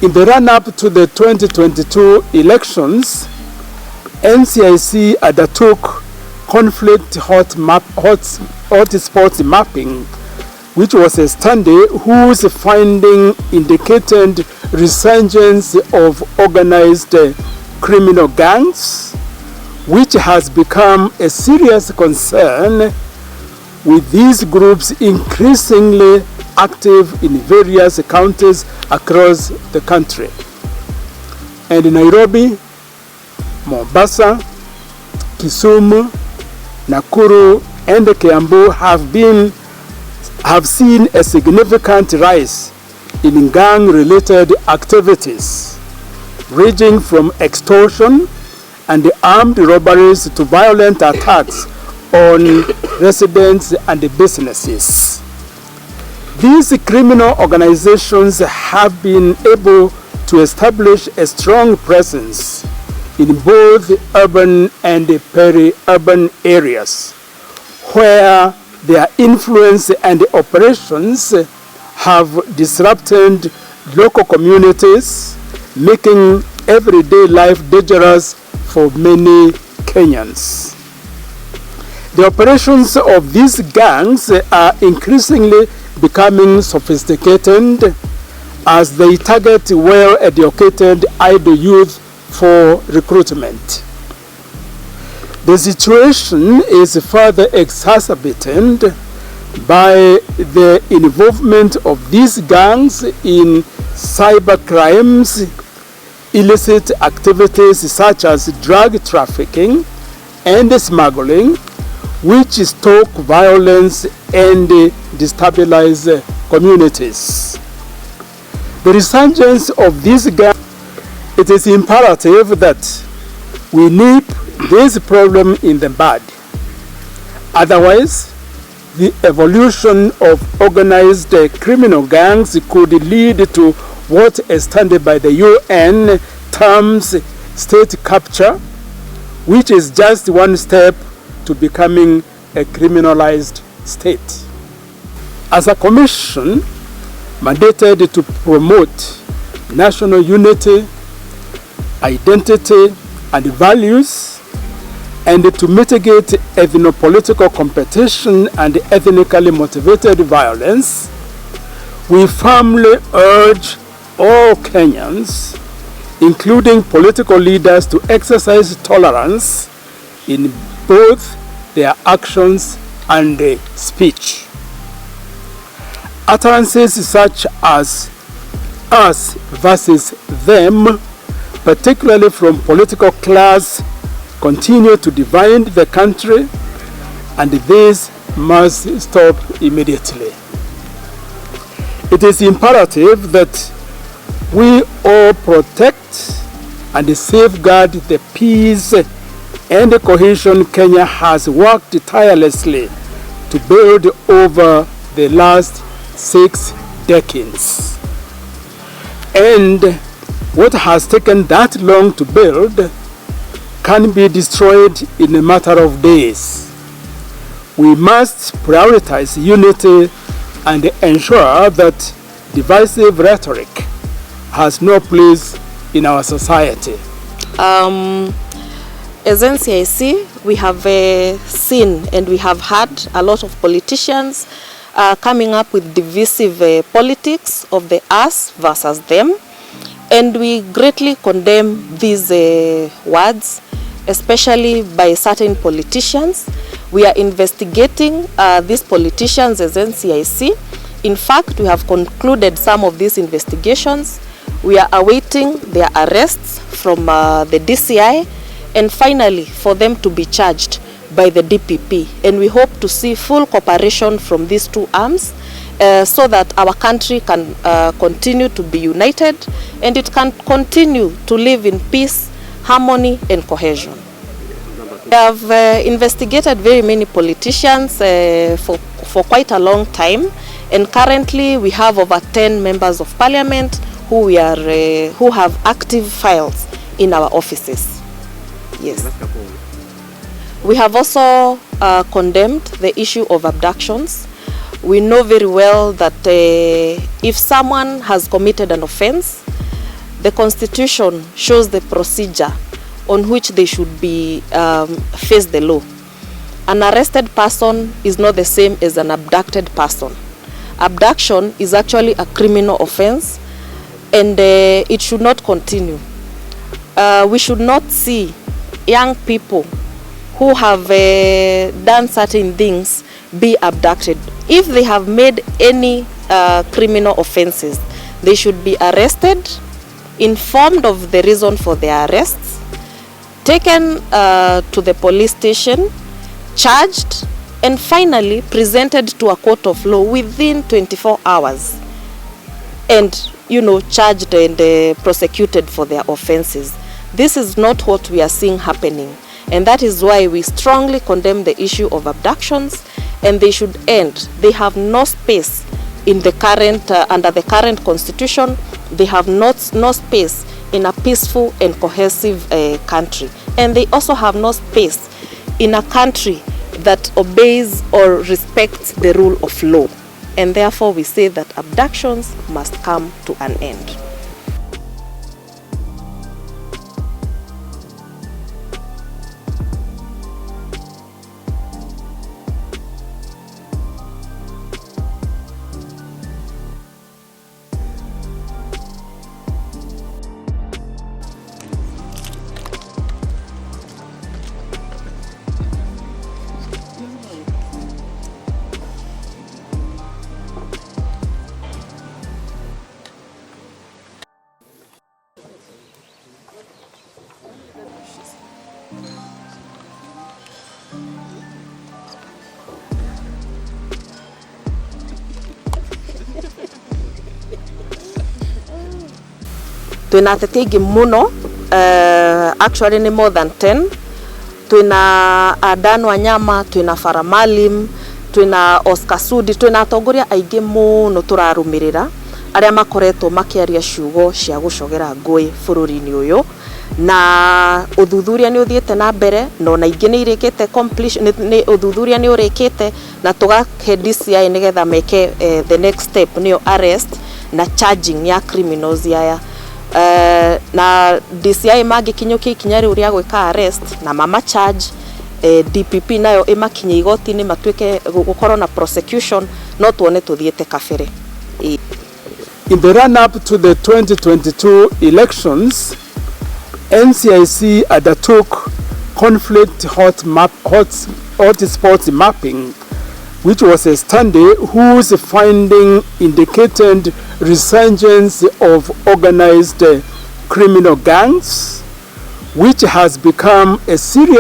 In the run-up to the 2022 elections, NCIC undertook conflict hotspots mapping, which was a study whose finding indicated resurgence of organized criminal gangs, which has become a serious concern, with these groups increasingly active in various counties across the country. And in Nairobi, Mombasa, Kisumu, Nakuru, and Kiambu have seen a significant rise in gang-related activities, ranging from extortion and armed robberies to violent attacks on residents and businesses. These criminal organizations have been able to establish a strong presence in both urban and peri-urban areas, where their influence and operations have disrupted local communities, making everyday life dangerous for many Kenyans. The operations of these gangs are increasingly becoming sophisticated as they target well-educated idle youth for recruitment. The situation is further exacerbated by the involvement of these gangs in cyber crimes, illicit activities such as drug trafficking and smuggling, which stoke violence and destabilize communities. The resurgence of these gangs, it is imperative that we nip this problem in the bud. Otherwise, the evolution of organized criminal gangs could lead to what is stated by the UN terms state capture, which is just one step to becoming a criminalized state. As a commission mandated to promote national unity, identity, and values, and to mitigate ethnopolitical competition and ethnically motivated violence, we firmly urge all Kenyans, including political leaders, to exercise tolerance in both their actions and speech. Utterances such as us versus them, particularly from political class, continue to divide the country, and this must stop immediately. It is imperative that we all protect and safeguard the peace and cohesion Kenya has worked tirelessly to build over the last 6 decades. And what has taken that long to build can be destroyed in a matter of days. We must prioritize unity and ensure that divisive rhetoric has no place in our society. As NCIC, we have seen and we have had a lot of politicians coming up with divisive politics of the us versus them, and we greatly condemn these words, especially by certain politicians. We are investigating these politicians as NCIC. In fact, we have concluded some of these investigations. We are awaiting their arrests from the DCI, and finally for them to be charged by the DPP. And we hope to see full cooperation from these two arms so that our country can continue to be united and it can continue to live in peace, harmony and cohesion. We have investigated very many politicians for quite a long time, and currently we have over 10 members of parliament who have active files in our offices. Yes. We have also condemned the issue of abductions. We know very well that if someone has committed an offense, The Constitution shows the procedure on which they should be face the law. An arrested person is not the same as an abducted person. Abduction is actually a criminal offense, and it should not continue. We should not see young people who have done certain things be abducted. If they have made any criminal offenses, they should be arrested, informed of the reason for their arrests, taken to the police station, charged, and finally presented to a court of law within 24 hours and, you know, charged and prosecuted for their offenses. This is not what we are seeing happening, and that is why we strongly condemn the issue of abductions, and they should end. They have no space in the current under the current constitution. They have no space in a peaceful and cohesive country, and they also have no space in a country that obeys or respects the rule of law. And therefore we say that abductions must come to an end. Twina ateti aingĩ mũno, actually ni more than 10. Twina Dan Wanyama, twina Farah Maalim, twina Oscar Sudi, twina atongoria aingĩ mũno tũrarũmĩrĩra arĩa makoretwo makĩaria ciugo cia gũcogera ngũĩ bũrũri-inĩ ũyũ, na ũthuthuria nĩ ũthiĩte na mbere, na ona ingĩ nĩ irĩkĩte completion, nĩ ũthuthuria nĩ ũrĩkĩte, na tũgahe DCI nĩgetha meke the next step nĩyo arrest na charging ya criminals aya. Na DCI mangĩkinyũkia ikinya rĩu rĩa gwĩka arrest na mama charge, DPP nayo ĩmakinye igoti-inĩ matuĩke gũkorwo na prosecution, no tuone tũthiĩte kabere. In the run-up to the 2022 elections, NCIC undertook conflict hotspots mapping, which was a study whose finding indicated resurgence of organized criminal gangs, which has become a serious